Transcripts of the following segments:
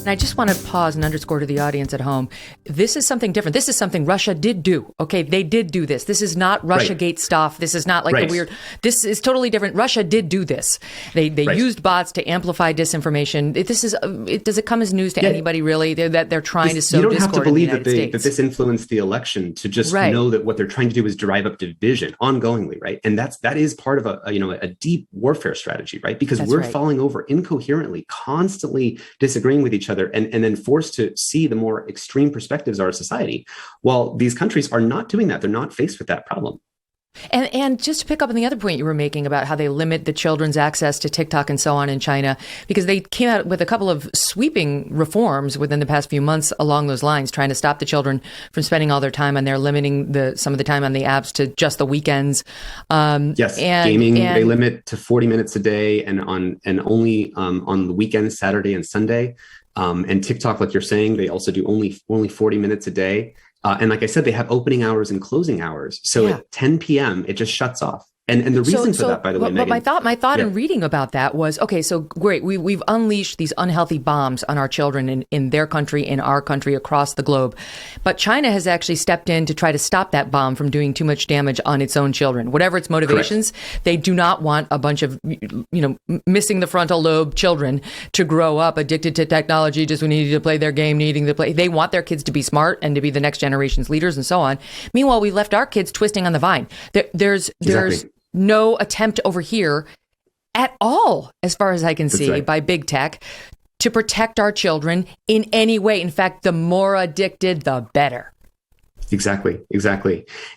And I just want to pause and underscore to the audience at home. This is something different. This is something Russia did do. Okay, they did do this. This is not Russiagate stuff. This is not like the weird. This is totally different. Russia did do this. They used bots to amplify disinformation. Does it come as news to anybody really that they're trying to sow discord in the United States? You don't have to believe that this influenced the election to just know that what they're trying to do is drive up division ongoingly, right? And that is part of a deep warfare strategy, right? Because we're falling over incoherently, constantly disagreeing with each other, and then forced to see the more extreme perspectives of our society. While these countries are not doing that, they're not faced with that problem. And just to pick up on the other point you were making about how they limit the children's access to TikTok and so on in China, because they came out with a couple of sweeping reforms within the past few months along those lines, trying to stop the children from spending all their time on there, limiting some of the time on the apps to just the weekends. Gaming they limit to 40 minutes a day and only on the weekends, Saturday and Sunday. And TikTok, like you're saying, they also do only 40 minutes a day. And like I said, they have opening hours and closing hours. So at 10 p.m., it just shuts off. And the reason for that, by the way, but Megyn, my thought in reading about that was, okay, so great. We've unleashed these unhealthy bombs on our children in their country, in our country, across the globe. But China has actually stepped in to try to stop that bomb from doing too much damage on its own children. Whatever its motivations, they do not want a bunch of, missing the frontal lobe children to grow up addicted to technology, just needing to play their game, needing to play. They want their kids to be smart and to be the next generation's leaders and so on. Meanwhile, we left our kids twisting on the vine. There's no attempt over here at all, as far as I can see, by big tech to protect our children in any way. In fact, the more addicted, the better. Exactly.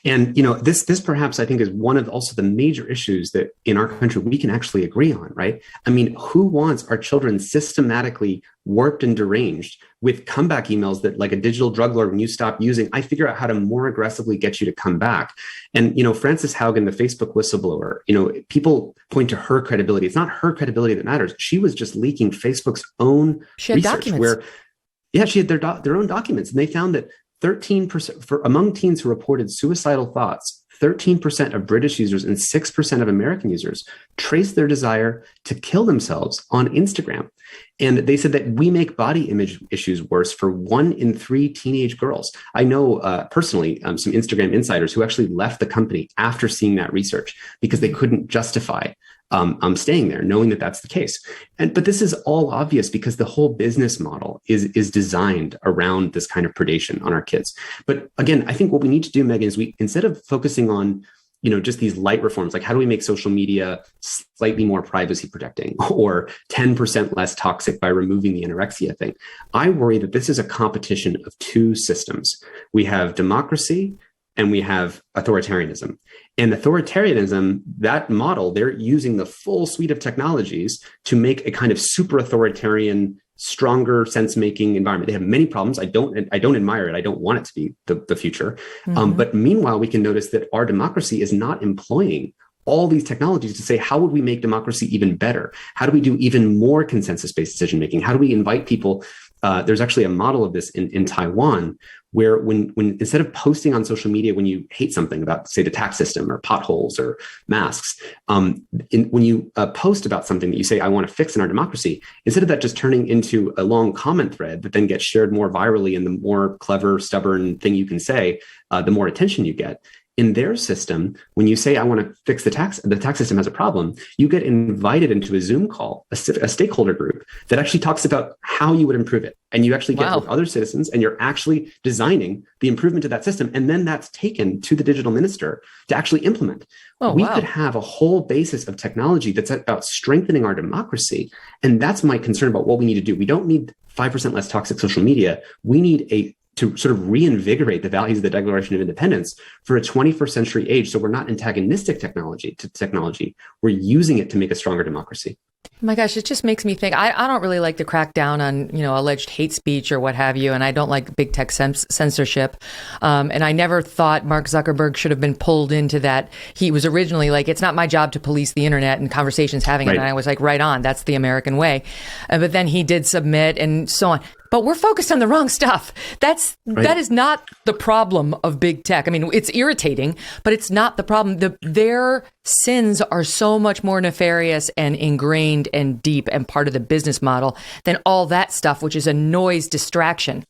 And, this perhaps I think is one of also the major issues that in our country we can actually agree on, right? I mean, who wants our children systematically warped and deranged with comeback emails that, like a digital drug lord, when you stop using, I figure out how to more aggressively get you to come back. And, Frances Haugen, the Facebook whistleblower, people point to her credibility. It's not her credibility that matters. She was just leaking Facebook's own research documents. She had their own documents. And they found that 13% among teens who reported suicidal thoughts, 13% of British users and 6% of American users traced their desire to kill themselves on Instagram. And they said that we make body image issues worse for 1 in 3 teenage girls. I know personally some Instagram insiders who actually left the company after seeing that research because they couldn't justify staying there, knowing that that's the case. But this is all obvious because the whole business model is designed around this kind of predation on our kids. But again, I think what we need to do, Megyn, is instead of focusing on just these light reforms, like how do we make social media slightly more privacy protecting or 10% less toxic by removing the anorexia thing, I worry that this is a competition of two systems. We have democracy and we have authoritarianism. And authoritarianism, that model, they're using the full suite of technologies to make a kind of super authoritarian, stronger sense-making environment. They have many problems. I don't admire it. I don't want it to be the future. But meanwhile, we can notice that our democracy is not employing all these technologies to say, how would we make democracy even better? How do we do even more consensus-based decision-making? How do we invite people? There's actually a model of this in Taiwan, where when instead of posting on social media when you hate something about, say, the tax system or potholes or masks, when you post about something that you say, I want to fix in our democracy, instead of that just turning into a long comment thread that then gets shared more virally, and the more clever, stubborn thing you can say, the more attention you get. In their system, when you say, I want to fix the tax system has a problem, you get invited into a Zoom call, a stakeholder group that actually talks about how you would improve it. And you actually get with other citizens and you're actually designing the improvement to that system. And then that's taken to the digital minister to actually implement. We could have a whole basis of technology that's about strengthening our democracy. And that's my concern about what we need to do. We don't need 5% less toxic social media. We need to sort of reinvigorate the values of the Declaration of Independence for a 21st century age. So we're not antagonistic to technology. We're using it to make a stronger democracy. My gosh, it just makes me think, I don't really like the crackdown on, alleged hate speech or what have you. And I don't like big tech censorship. And I never thought Mark Zuckerberg should have been pulled into that. He was originally like, it's not my job to police the internet and conversations having it. And I was like, right on, that's the American way. But then he did submit and so on. But we're focused on the wrong stuff. That is not the problem of big tech. I mean, it's irritating, but it's not the problem. Their sins are so much more nefarious and ingrained and deep and part of the business model than all that stuff, which is a noise distraction.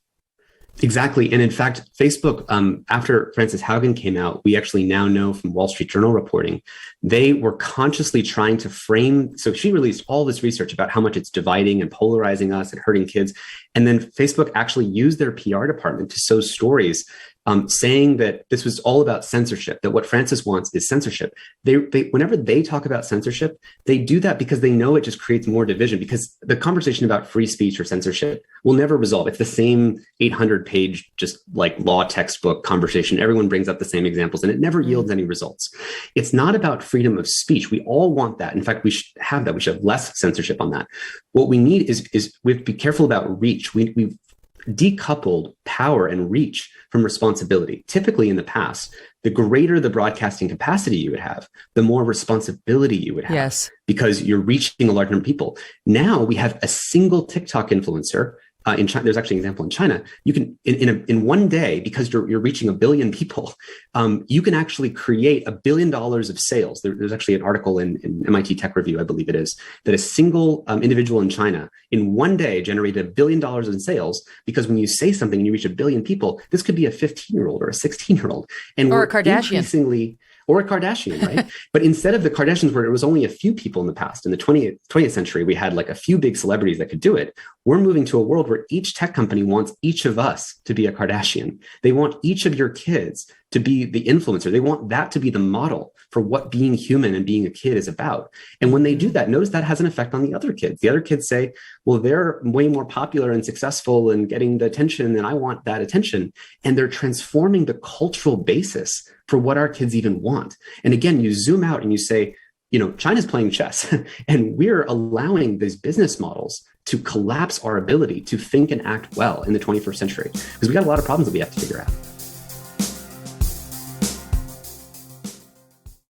Exactly. And in fact, Facebook, after Frances Haugen came out, we actually now know from Wall Street Journal reporting, they were consciously trying to frame. So she released all this research about how much it's dividing and polarizing us and hurting kids. And then Facebook actually used their PR department to sow stories saying that this was all about censorship, that what Frances wants is censorship. They whenever they talk about censorship, they do that because they know it just creates more division, because the conversation about free speech or censorship will never resolve. It's the same 800-page, just like law textbook conversation. Everyone brings up the same examples and it never yields any results. It's not about freedom of speech. We all want that. In fact, we should have that. We should have less censorship on that. What we need is we have to be careful about reach. We've decoupled power and reach from responsibility. Typically in the past, the greater the broadcasting capacity you would have, the more responsibility you would have. Yes. Because you're reaching a large number of people. Now we have a single TikTok influencer. In China, there's actually an example in China. You can, in one day, because you're reaching 1 billion people, you can actually create $1 billion of sales. There's actually an article in MIT Tech Review, I believe it is, that a single individual in China in one day generated $1 billion in sales, because when you say something and you reach 1 billion people, this could be a 15-year-old or a 16-year-old, and or a Kardashian. Or a Kardashian, right? But instead of the Kardashians, where it was only a few people in the past, in the 20th century, we had like a few big celebrities that could do it. We're moving to a world where each tech company wants each of us to be a Kardashian. They want each of your kids to be the influencer. They want that to be the model for what being human and being a kid is about. And when they do that, notice that has an effect on the other kids. The other kids say, well, they're way more popular and successful and getting the attention, and I want that attention. And they're transforming the cultural basis for what our kids even want. And again, you zoom out and you say, China's playing chess and we're allowing these business models to collapse our ability to think and act well in the 21st century, because we got a lot of problems that we have to figure out.